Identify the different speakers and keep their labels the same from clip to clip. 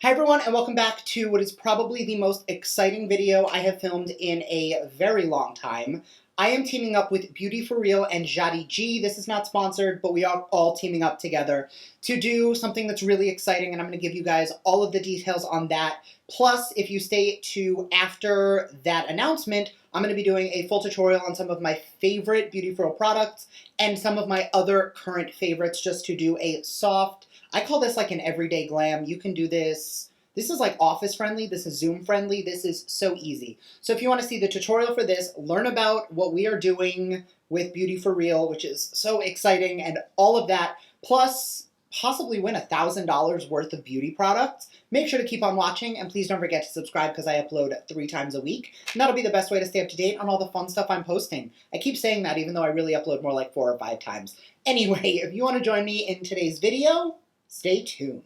Speaker 1: Hi everyone, and welcome back to what is probably the most exciting video I have filmed in a very long time. I am teaming up with Beauty For Real and YARI G. This is not sponsored, but we are all teaming up together to do something that's really exciting, and I'm going to give you guys all of the details on that. Plus, if you stay to after that announcement, I'm going to be doing a full tutorial on some of my favorite Beauty For Real products and some of my other current favorites, just to do a soft, I call this like an everyday glam. You can do this. This is like office friendly. This is Zoom friendly. This is so easy. So if you want to see the tutorial for this, learn about what we are doing with Beauty For Real, which is so exciting, and all of that, plus possibly win $1,000 worth of beauty products, make sure to keep on watching, and please don't forget to subscribe because I upload 3 times a week. And that'll be the best way to stay up to date on all the fun stuff I'm posting. I keep saying that even though I really upload more like 4 or 5 times. Anyway, if you want to join me in today's video, stay tuned.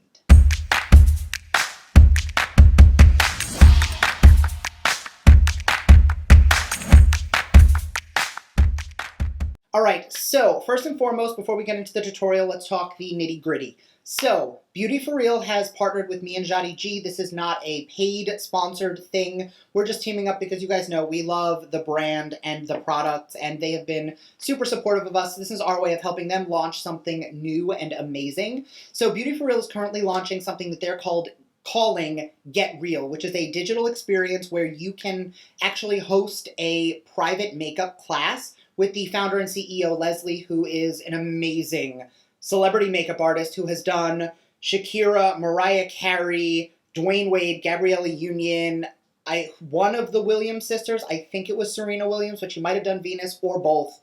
Speaker 1: Alright, so first and foremost, before we get into the tutorial, let's talk the nitty-gritty. So, Beauty For Real has partnered with me and YARI G. This is not a paid, sponsored thing. We're just teaming up because you guys know we love the brand and the products, and they have been super supportive of us. This is our way of helping them launch something new and amazing. So Beauty For Real is currently launching something that they're calling Get Real, which is a digital experience where you can actually host a private makeup class with the founder and CEO, Leslie, who is an amazing celebrity makeup artist who has done Shakira, Mariah Carey, Dwayne Wade, Gabrielle Union, one of the Williams sisters, I think it was Serena Williams, but she might have done Venus or both.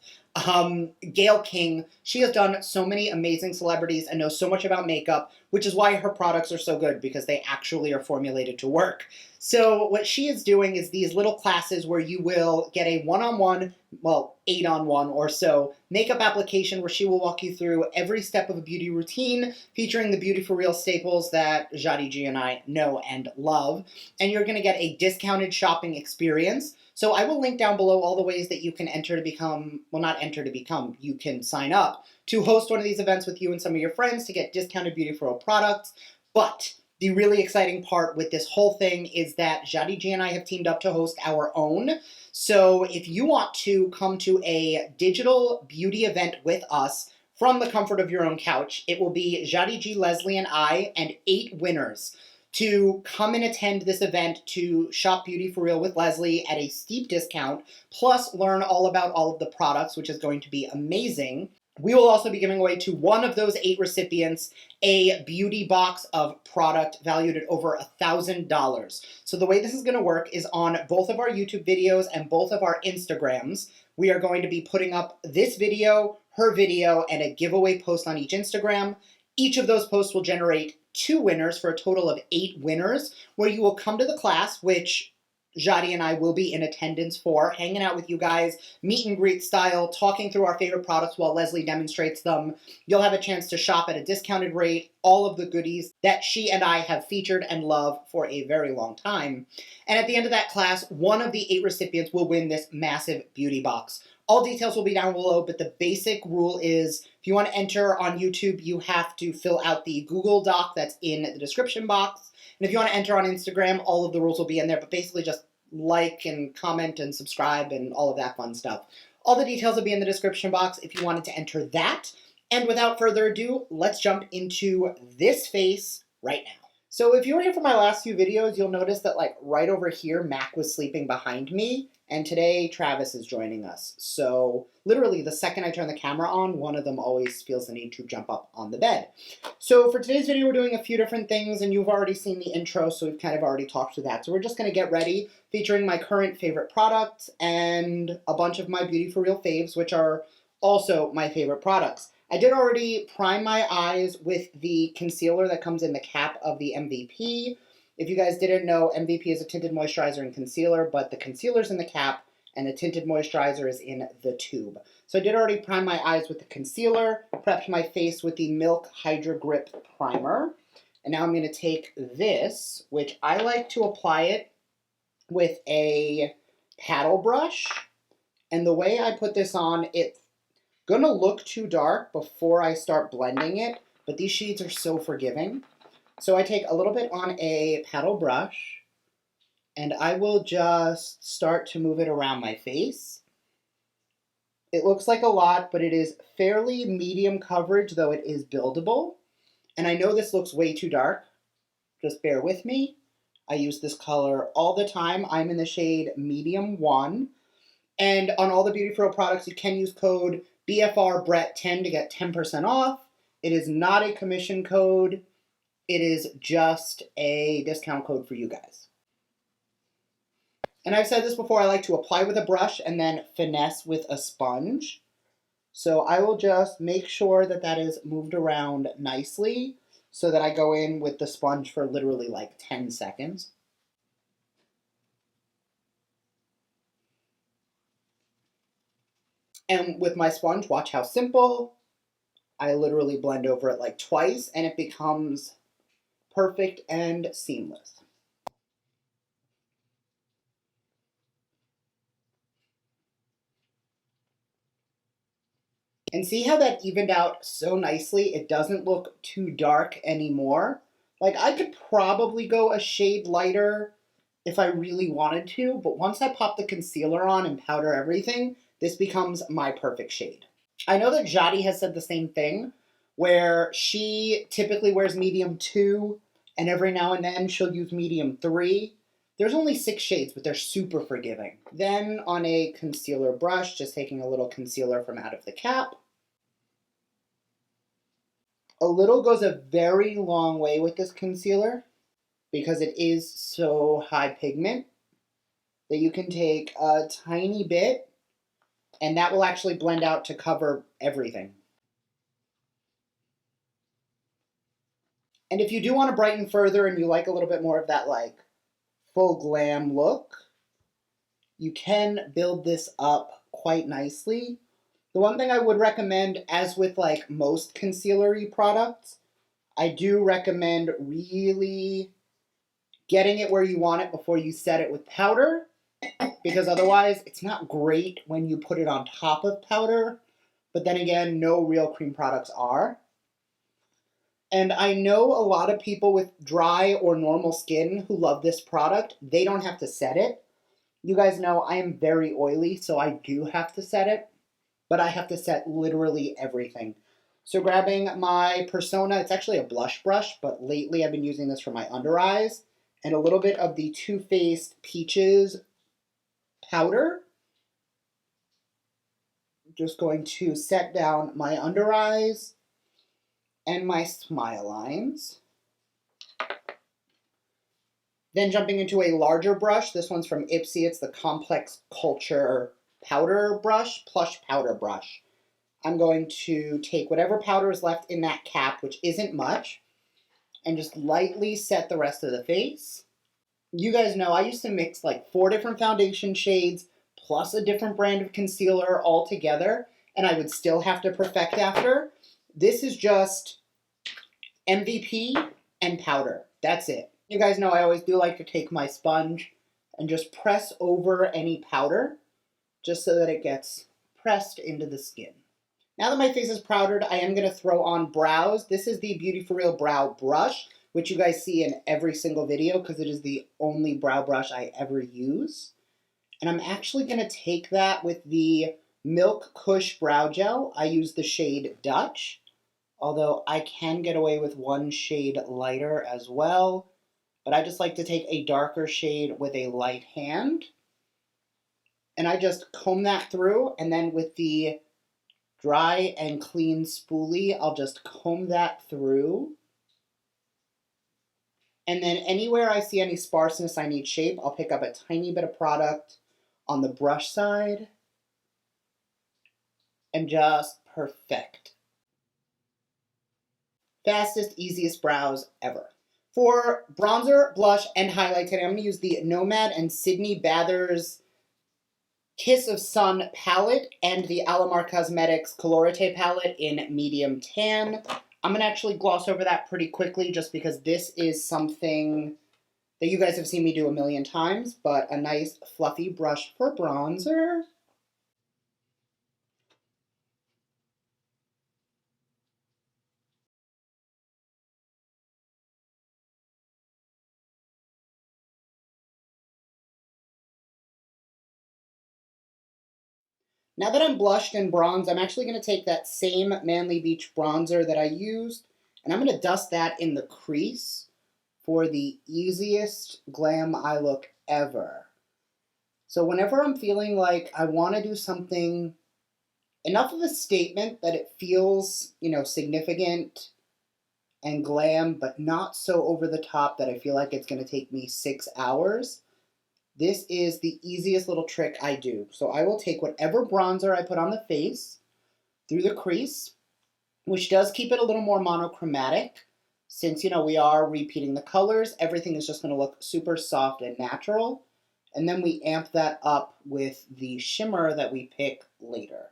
Speaker 1: Gayle King. She has done so many amazing celebrities and knows so much about makeup, which is why her products are so good, because they actually are formulated to work. So what she is doing is these little classes where you will get a one-on-one, well, 8-on-1 or so, makeup application where she will walk you through every step of a beauty routine, featuring the Beauty For Real staples that YARI G and I know and love. And you're going to get a discounted shopping experience. So I will link down below all the ways that you can enter to become, well, not enter to become, you can sign up to host one of these events with you and some of your friends to get discounted Beauty For Real products. But the really exciting part with this whole thing is that YARI G and I have teamed up to host our own. So if you want to come to a digital beauty event with us from the comfort of your own couch, it will be YARI G, Leslie, and I, and 8 winners to come and attend this event to shop Beauty For Real with Leslie at a steep discount, plus learn all about all of the products, which is going to be amazing. We will also be giving away to one of those 8 recipients a beauty box of product valued at over $1,000. So the way this is going to work is on both of our YouTube videos and both of our Instagrams. We are going to be putting up this video, her video, and a giveaway post on each Instagram. Each of those posts will generate 2 winners for a total of 8 winners, where you will come to the class, which YARI and I will be in attendance for, hanging out with you guys, meet and greet style, talking through our favorite products while Leslie demonstrates them. You'll have a chance to shop at a discounted rate, all of the goodies that she and I have featured and love for a very long time. And at the end of that class, one of the 8 recipients will win this massive beauty box. All details will be down below, but the basic rule is if you want to enter on YouTube, you have to fill out the Google Doc that's in the description box. And if you want to enter on Instagram, all of the rules will be in there, but basically just like and comment and subscribe and all of that fun stuff. All the details will be in the description box if you wanted to enter that. And without further ado, let's jump into this face right now. So if you were here for my last few videos, you'll notice that like right over here, Mac was sleeping behind me. And today, Travis is joining us. So literally the second I turn the camera on, one of them always feels the need to jump up on the bed. So for today's video, we're doing a few different things, and you've already seen the intro, so we've kind of already talked to that. So we're just going to get ready, featuring my current favorite products and a bunch of my Beauty For Real faves, which are also my favorite products. I did already prime my eyes with the concealer that comes in the cap of the MVP. If you guys didn't know, MVP is a tinted moisturizer and concealer, but the concealer's in the cap and the tinted moisturizer is in the tube. So I did already prime my eyes with the concealer, prepped my face with the Milk Hydra Grip Primer. And now I'm going to take this, which I like to apply it with a paddle brush. And the way I put this on, it's gonna look too dark before I start blending it, but these shades are so forgiving. So I take a little bit on a paddle brush, and I will just start to move it around my face. It looks like a lot, but it is fairly medium coverage, though it is buildable. And I know this looks way too dark. Just bear with me. I use this color all the time. I'm in the shade Medium 1. And on all the Beauty For Real products, you can use code BFRBRETT10 to get 10% off. It is not a commission code. It is just a discount code for you guys. And I've said this before, I like to apply with a brush and then finesse with a sponge. So I will just make sure that that is moved around nicely so that I go in with the sponge for literally like 10 seconds. And with my sponge, watch how simple. I literally blend over it like twice and it becomes perfect and seamless. And see how that evened out so nicely? It doesn't look too dark anymore. Like, I could probably go a shade lighter if I really wanted to, but once I pop the concealer on and powder everything, this becomes my perfect shade. I know that Jadi has said the same thing, where she typically wears medium 2, and every now and then she'll use medium 3. There's only 6 shades, but they're super forgiving. Then on a concealer brush, just taking a little concealer from out of the cap. A little goes a very long way with this concealer because it is so high pigment that you can take a tiny bit and that will actually blend out to cover everything. And if you do want to brighten further and you like a little bit more of that like full glam look, you can build this up quite nicely. The one thing I would recommend, as with like most concealery products, I do recommend really getting it where you want it before you set it with powder, because otherwise it's not great when you put it on top of powder, but then again, no real cream products are. And I know a lot of people with dry or normal skin who love this product, they don't have to set it. You guys know I am very oily, so I do have to set it, but I have to set literally everything. So grabbing my Persona, it's actually a blush brush, but lately I've been using this for my under eyes, and a little bit of the Too Faced Peaches powder. Just going to set down my under eyes and my smile lines. Then jumping into a larger brush, this one's from Ipsy, it's the Complex Culture Powder Brush, Plush Powder Brush. I'm going to take whatever powder is left in that cap, which isn't much, and just lightly set the rest of the face. You guys know I used to mix like 4 different foundation shades plus a different brand of concealer all together, and I would still have to perfect after. This is just MVP and powder. That's it. You guys know I always do like to take my sponge and just press over any powder just so that it gets pressed into the skin. Now that my face is powdered, I am going to throw on brows. This is the Beauty For Real Brow Brush, which you guys see in every single video because it is the only brow brush I ever use. And I'm actually going to take that with the Milk Kush Brow Gel. I use the shade Dutch, although I can get away with one shade lighter as well. But I just like to take a darker shade with a light hand. And I just comb that through, and then with the dry and clean spoolie, I'll just comb that through. And then anywhere I see any sparseness I need shape, I'll pick up a tiny bit of product on the brush side and just perfect. Fastest, easiest brows ever. For bronzer, blush, and highlight today, I'm going to use the Nomad and Sydney Bathers Kiss of Sun palette and the Alamar Cosmetics Colorite palette in medium tan. I'm going to actually gloss over that pretty quickly just because this is something that you guys have seen me do a million times, but a nice fluffy brush for bronzer. Now that I'm blushed and bronzed, I'm actually going to take that same Manly Beach bronzer that I used, and I'm going to dust that in the crease for the easiest glam eye look ever. So whenever I'm feeling like I want to do something enough of a statement that it feels, significant and glam, but not so over the top that I feel like it's going to take me 6 hours, this is the easiest little trick I do. So I will take whatever bronzer I put on the face through the crease, which does keep it a little more monochromatic. Since, we are repeating the colors, everything is just going to look super soft and natural. And then we amp that up with the shimmer that we pick later.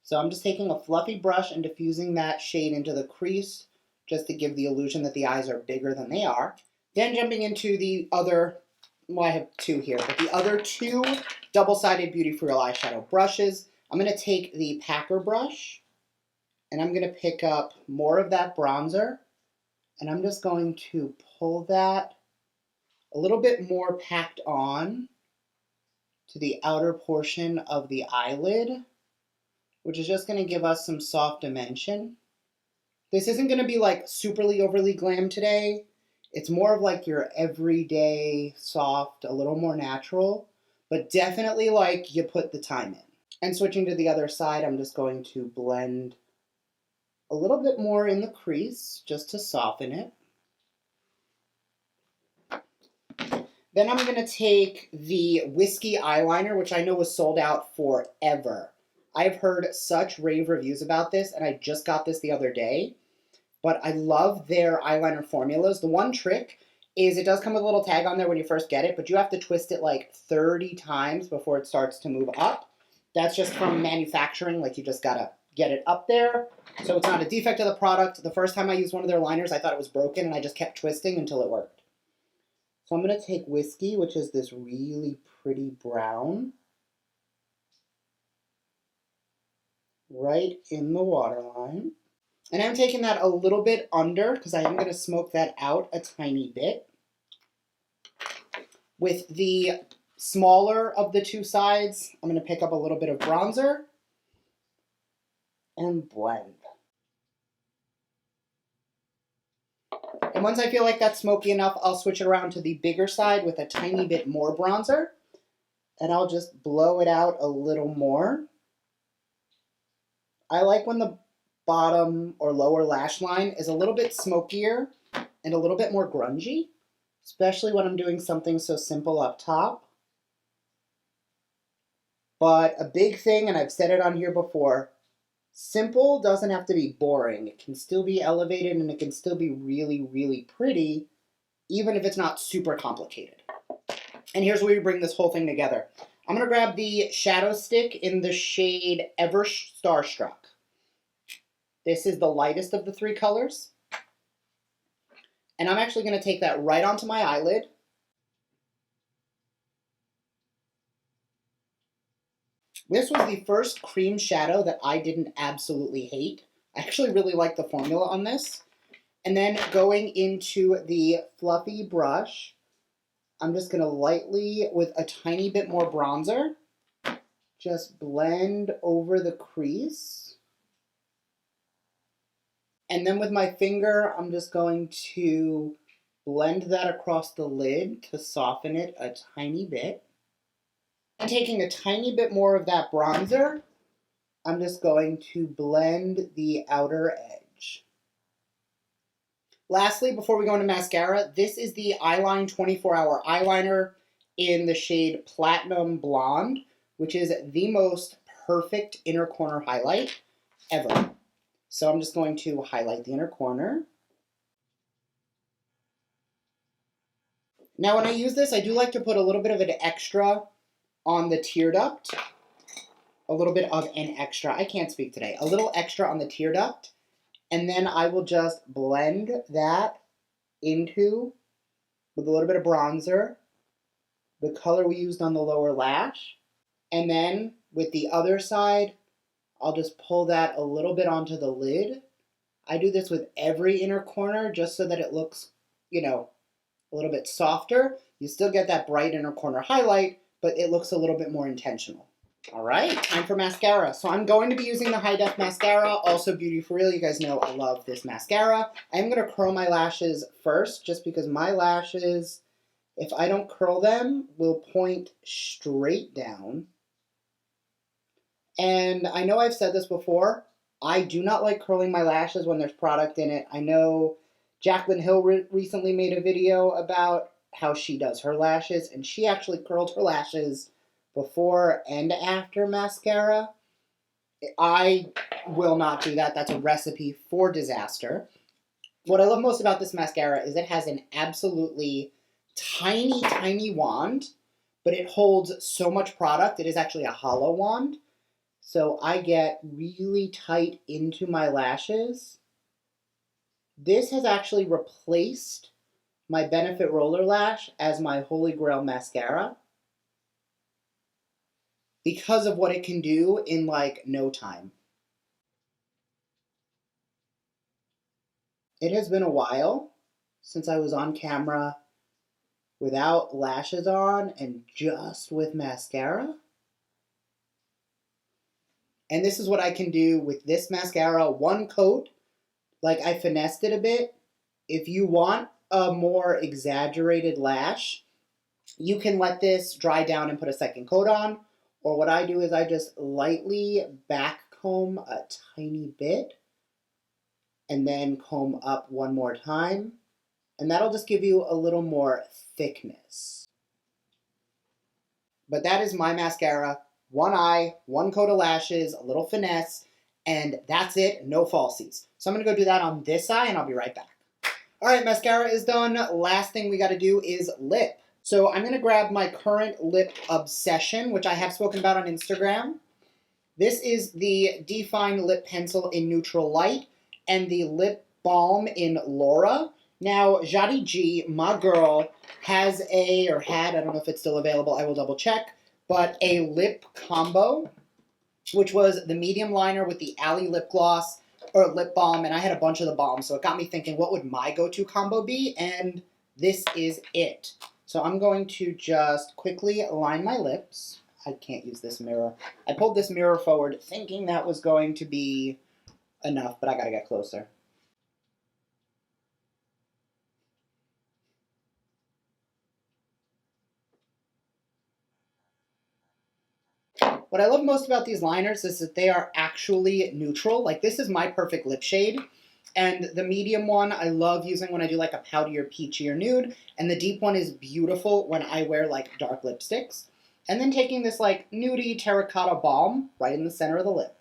Speaker 1: So I'm just taking a fluffy brush and diffusing that shade into the crease just to give the illusion that the eyes are bigger than they are. Then jumping into the other, well, I have two here, but the other two double-sided Beauty For Real eyeshadow brushes. I'm going to take the Packer brush and I'm going to pick up more of that bronzer and I'm just going to pull that a little bit more packed on to the outer portion of the eyelid, which is just going to give us some soft dimension. This isn't going to be like superly overly glam today. It's more of like your everyday soft, a little more natural, but definitely like you put the time in. And switching to the other side, I'm just going to blend a little bit more in the crease just to soften it. Then I'm going to take the Whiskey eyeliner, which I know was sold out forever. I've heard such rave reviews about this, and I just got this the other day. But I love their eyeliner formulas. The one trick is it does come with a little tag on there when you first get it, but you have to twist it like 30 times before it starts to move up. That's just from manufacturing, like you just gotta get it up there. So it's not a defect of the product. The first time I used one of their liners, I thought it was broken, and I just kept twisting until it worked. So I'm going to take Whiskey, which is this really pretty brown, right in the waterline. And I'm taking that a little bit under because I am going to smoke that out a tiny bit. With the smaller of the two sides, I'm going to pick up a little bit of bronzer and blend. And once I feel like that's smoky enough, I'll switch it around to the bigger side with a tiny bit more bronzer. And I'll just blow it out a little more. I like when the bottom or lower lash line is a little bit smokier and a little bit more grungy, especially when I'm doing something so simple up top. But a big thing, and I've said it on here before, simple doesn't have to be boring. It can still be elevated and it can still be really, really pretty, even if it's not super complicated. And here's where we bring this whole thing together. I'm going to grab the shadow stick in the shade Ever Starstruck. This is the lightest of the three colors. And I'm actually going to take that right onto my eyelid. This was the first cream shadow that I didn't absolutely hate. I actually really like the formula on this. And then going into the fluffy brush, I'm just going to lightly, with a tiny bit more bronzer, just blend over the crease. And then with my finger, I'm just going to blend that across the lid to soften it a tiny bit. And taking a tiny bit more of that bronzer, I'm just going to blend the outer edge. Lastly, before we go into mascara, this is the Eyeline 24-Hour Eyeliner in the shade Platinum Blonde, which is the most perfect inner corner highlight ever. So I'm just going to highlight the inner corner. Now when I use this, I do like to put a little bit of an extra on the tear duct. A little bit of an extra. I can't speak today. A little extra on the tear duct. And then I will just blend that into, with a little bit of bronzer, the color we used on the lower lash. And then with the other side, I'll just pull that a little bit onto the lid. I do this with every inner corner just so that it looks, a little bit softer. You still get that bright inner corner highlight, but it looks a little bit more intentional. All right, time for mascara. So I'm going to be using the High Def Mascara, also Beauty For Real. You guys know I love this mascara. I'm going to curl my lashes first, just because my lashes, if I don't curl them, will point straight down. And I know I've said this before, I do not like curling my lashes when there's product in it. I know Jaclyn Hill recently made a video about how she does her lashes, and she actually curled her lashes before and after mascara. I will not do that. That's a recipe for disaster. What I love most about this mascara is it has an absolutely tiny, tiny wand, but it holds so much product. It is actually a hollow wand. So I get really tight into my lashes. This has actually replaced my Benefit Roller Lash as my Holy Grail mascara because of what it can do in like no time. It has been a while since I was on camera without lashes on and just with mascara. And this is what I can do with this mascara. One coat, like I finessed it a bit. If you want a more exaggerated lash, you can let this dry down and put a second coat on. Or what I do is I just lightly back comb a tiny bit and then comb up one more time. And that'll just give you a little more thickness. But that is my mascara. One eye, one coat of lashes, a little finesse, and that's it, no falsies. So I'm gonna go do that on this eye and I'll be right back. All right, mascara is done. Last thing we gotta do is lip. So I'm gonna grab my current lip obsession, which I have spoken about on Instagram. This is the Define Lip Pencil in Neutral Light and the Lip Balm in Laura. Now, YARI G, my girl, has I don't know if it's still available, I will double check, but a lip combo, which was the medium liner with the Alley lip gloss, or lip balm, and I had a bunch of the balms, so it got me thinking, what would my go-to combo be? And this is it. So I'm going to just quickly line my lips. I can't use this mirror. I pulled this mirror forward thinking that was going to be enough, but I gotta get closer. What I love most about these liners is that they are actually neutral. Like, this is my perfect lip shade. And the medium one I love using when I do like a poutier, peachier nude. And the deep one is beautiful when I wear like dark lipsticks. And then taking this like nudie terracotta balm right in the center of the lip.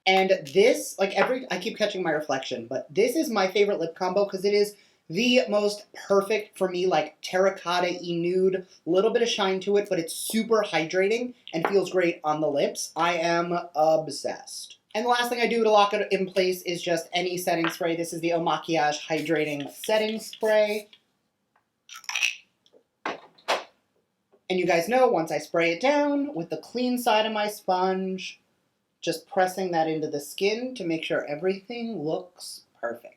Speaker 1: And this, like I keep catching my reflection, but this is my favorite lip combo because it is the most perfect for me, like terracotta-y nude, little bit of shine to it, but it's super hydrating and feels great on the lips. I am obsessed. And the last thing I do to lock it in place is just any setting spray. This is the Eau Maquillage Hydrating Setting Spray. And you guys know, once I spray it down with the clean side of my sponge, just pressing that into the skin to make sure everything looks perfect.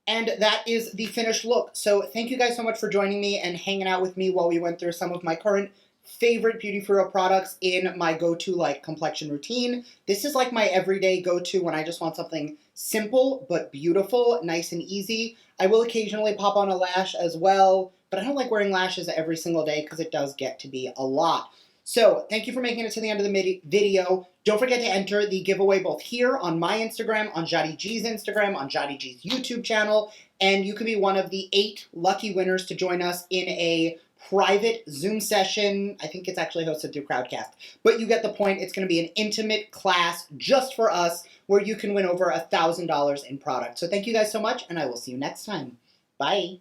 Speaker 1: And that is the finished look. So thank you guys so much for joining me and hanging out with me while we went through some of my current favorite Beauty For Real products in my go-to like complexion routine. This is like my everyday go-to when I just want something simple but beautiful, nice and easy. I will occasionally pop on a lash as well, but I don't like wearing lashes every single day because it does get to be a lot. So thank you for making it to the end of the video. Don't forget to enter the giveaway both here on my Instagram, on YARI G's Instagram, on YARI G's YouTube channel, and you can be one of the 8 lucky winners to join us in a private Zoom session. I think it's actually hosted through Crowdcast, but you get the point. It's going to be an intimate class just for us where you can win over $1,000 in product. So thank you guys so much, and I will see you next time. Bye.